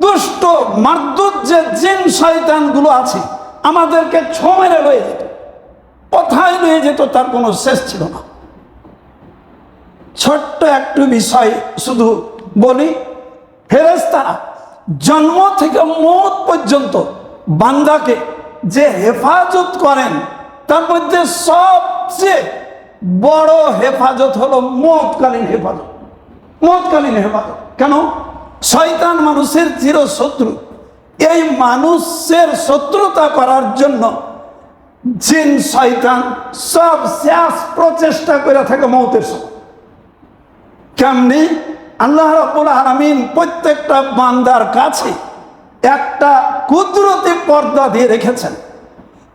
দুষ্ট মারদুদ যে জিন শয়তানগুলো আছে আমাদেরকে ছো মেরে লয়ে যেত, কোথায় লয়ে যেত তার কোনো শেষ ছিল না। ছোট্ট একটু বিষয় শুধু বলি, ফেরেশতারা জন্ম থেকে মওত পর্যন্ত বান্দাকে যে হেফাজত করেন, তার মধ্যে সবচেয়ে বড় হেফাজত হলো মওতকালীন হেফাজত। মওতকালীন হেফাজত কেন? শয়তান মানুষের চিরশত্রু। এই মানুষের শত্রুতা করার জন্য জিন শয়তান সব শেষ প্রচেষ্টা করে থাকে মওতের সময়। কেমনি? আল্লাহ রাব্বুল আলামিন প্রত্যেকটা বান্দার কাছে একটা কুদরতি পর্দা দিয়ে রেখেছেন।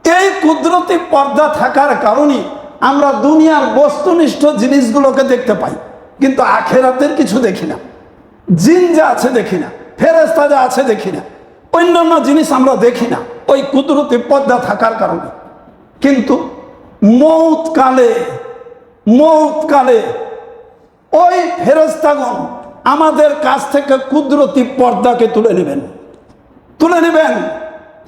এই কুদরতি পর্দা থাকার কারণে আমরা দুনিয়ার বস্তুনিষ্ঠ জিনিসগুলোকে দেখতে পাই, কিন্তু আখেরাতের কিছু দেখি না। জিন যা আছে দেখি না, ফেরেশতা যা আছে দেখি না, অন্যান্য জিনিস আমরা দেখি না ওই কুদরতি পর্দা থাকার কারণে। কিন্তু মওতকালে ওই ফেরেশতাগণ আমাদের কাছ থেকে কুদরতি পর্দাকে তুলে নেবেন।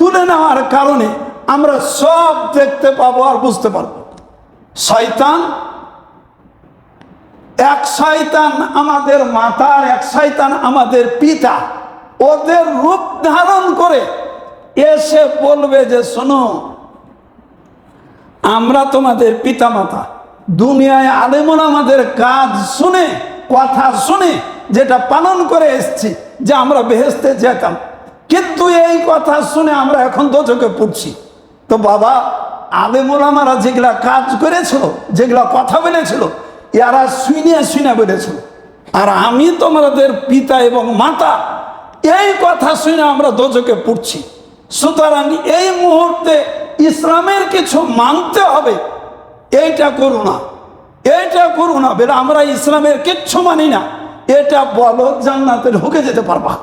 তুলে নেওয়ার কারণে আমরা সব দেখতে পাবো আর বুঝতে পারবো। এক শয়তান আমাদের মাতার, এক শয়তান আমাদের পিতা, ওদের রূপ ধারণ করে এসে বলবে যে শোনো, আমরা তোমাদের পিতা মাতা, দুনিয়ায় আলেমুন আমাদের কাজ শুনে, কথা শুনে যেটা পালন করে এসেছি যে আমরা বেহেশতে যেতাম, কিন্তু এই কথা শুনে আমরা এখন দোজখে পড়ছি। তো বাবা, আলেম ওলামারা যেগুলা কাজ করেছিল, যেগুলা কথা বলেছিল, এরা শুনে বলেছিল। আর আমি তোমাদের পিতা এবং মাতা, এই কথা শুনে আমরা দোজকে পড়ছি। সুতরাং এই মুহূর্তে ইসলামের কিছু মানতে হবে, এইটা করো না, এইটা করো না, বেটা আমরা ইসলামের কিচ্ছু মানি না, এটা বলো জান্নাতে ঢুকে যেতে পারবা।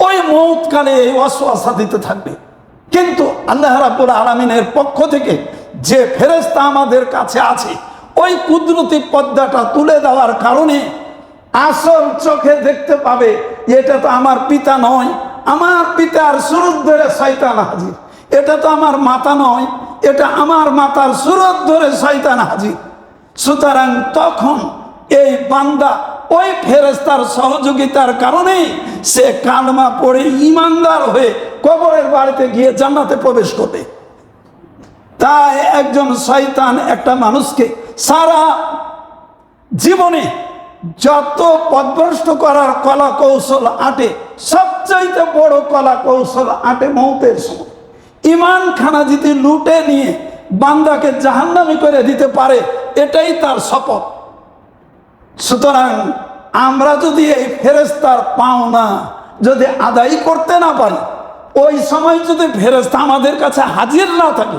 ওই মৌতকালে এই ওয়াসওয়াসা দিতে থাকবে। কিন্তু আল্লাহ রাব্বুল আলামিনের পক্ষ থেকে যে ফেরেশতা আমাদের কাছে আছে, ওই কুদরতি পর্দাটা তুলে দেওয়ার কারণে আসল চোখে দেখতে পাবে এটা তো আমার পিতা নয়, আমার পিতার সুরত ধরে শয়তান হাজির। এটা তো আমার মাতা নয়, এটা আমার মাতার সুরত ধরে শয়তান হাজির। সুতরাং তখন এই বান্দা ওই ফেরেশতার সহযোগিতার কারণে সে কালমা পড়ে ইমানদার হয়ে কবরের বাড়িতে গিয়ে জান্নাতে প্রবেশ করবে। তাই একজন শয়তান একটা মানুষকে সারা জীবনে যত পথভ্রষ্ট করার কলা কৌশল আটে, সবচাইতে বড় কলা কৌশল আটে মৌতের সময়। ইমান খানা যদি লুটে নিয়ে বান্দাকে জাহান্নামী করে দিতে পারে, এটাই তার শপথ। সুতরাং আমরা যদি এই ফেরেশতার পাওনা যদি আদায় করতে না পারি, ওই সময় যদি ফেরেশতা আমাদের কাছে হাজির না থাকে,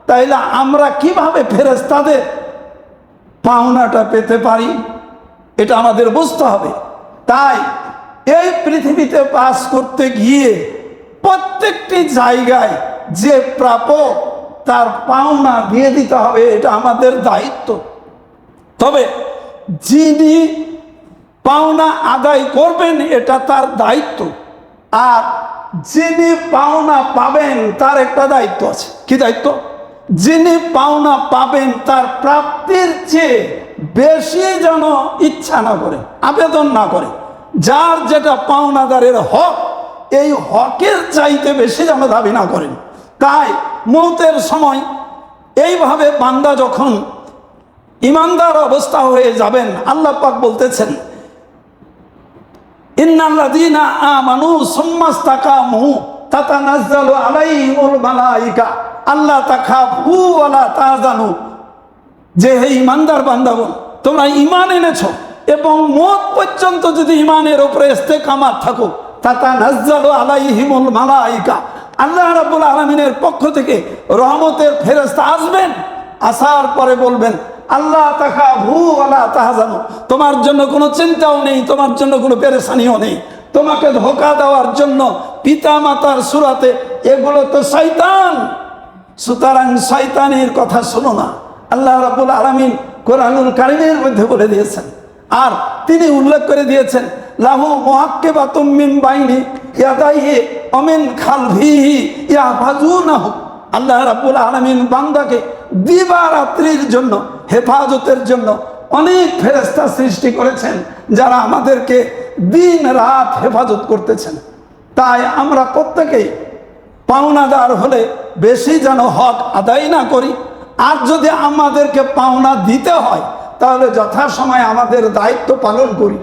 তাইলে আমরা কিভাবে ফেরেশতাদের পাওনাটা পেতে পারি, এটা আমাদের বুঝতে হবে। তাই এই পৃথিবীতে বাস করতে গিয়ে প্রত্যেকটি জায়গায় যে প্রাপক তার পাওনা দিয়ে দিতে হবে, এটা আমাদের দায়িত্ব। তবে যিনি পাওনা আদায় করবেন এটা তার দায়িত্ব, আর যিনি পাওনা পাবেন তার একটা দায়িত্ব আছে। কি দায়িত্ব? যিনি পাওনা পাবেন তার প্রাপ্তির চেয়ে বেশি যেন ইচ্ছা না করে, আবেদন না করে। যার যেটা পাওনাদারের হক, এই হকের চাইতে বেশি যেন দাবি না করেন। তাই মৌতের সময় এইভাবে বান্দা যখন ইমানদার অবস্থা হয়ে যাবেন, আল্লাহ পাক বলতেছেন, ইন্নাল্লাযীনা আমানু সুম্মাস্তাকামু তাতানাজ্জালু আলাইহিমুল মালায়েকা আল্লা তাখাফু ওয়া লা তাহজানু। যে হে ইমানদার বান্দাগণ, তোমরা ঈমান এনেছো এবং মওত পর্যন্ত যদি ঈমানের উপরে ইস্তেকামাত থাকো, তাতানাজ্জালু আলাইহিমুল মালায়েকা, আল্লাহ রাব্বুল আলামিনের পক্ষ থেকে রহমতের ফেরেশতা আসবেন। আসার পরে বলবেন, আল্লাহ তাখাফু ওয়া লা তাহজানু, তোমার জন্য কোনো চিন্তাও নেই, তোমার জন্য কোনো পেরেশানিও নেই। তোমাকে ধোঁকা দেওয়ার জন্য পিতা মাতার সুরাতে এগুলো তো শয়তান। সুতরাং শয়তানের কথা শোনো না। আল্লাহ রাব্বুল আলামিন কোরআনুল কারীমের মধ্যে বলে দিয়েছেন, আর তিনি উল্লেখ করে দিয়েছেন, লাহু মুআক্কিবাতুম মিন বাইনি ইয়াদাইহি ওয়া মিন খালফিহি ইয়াহফাজুনাহু। আল্লাহ রাব্বুল আলামিন বান্দাকে দিবারাত্রির জন্য হেফাজতের জন্য অনেক ফেরেশতা সৃষ্টি করেছেন, যারা আমাদেরকে দিন রাত হেফাজত করতেছেন। তাই আমরা প্রত্যেকেই পাওনাদার হলে বেশি যেন হক আদায় না করি, আর যদি আমাদেরকে পাওনা দিতে হয় তাহলে যথাসময়ে আমাদের দায়িত্ব পালন করি।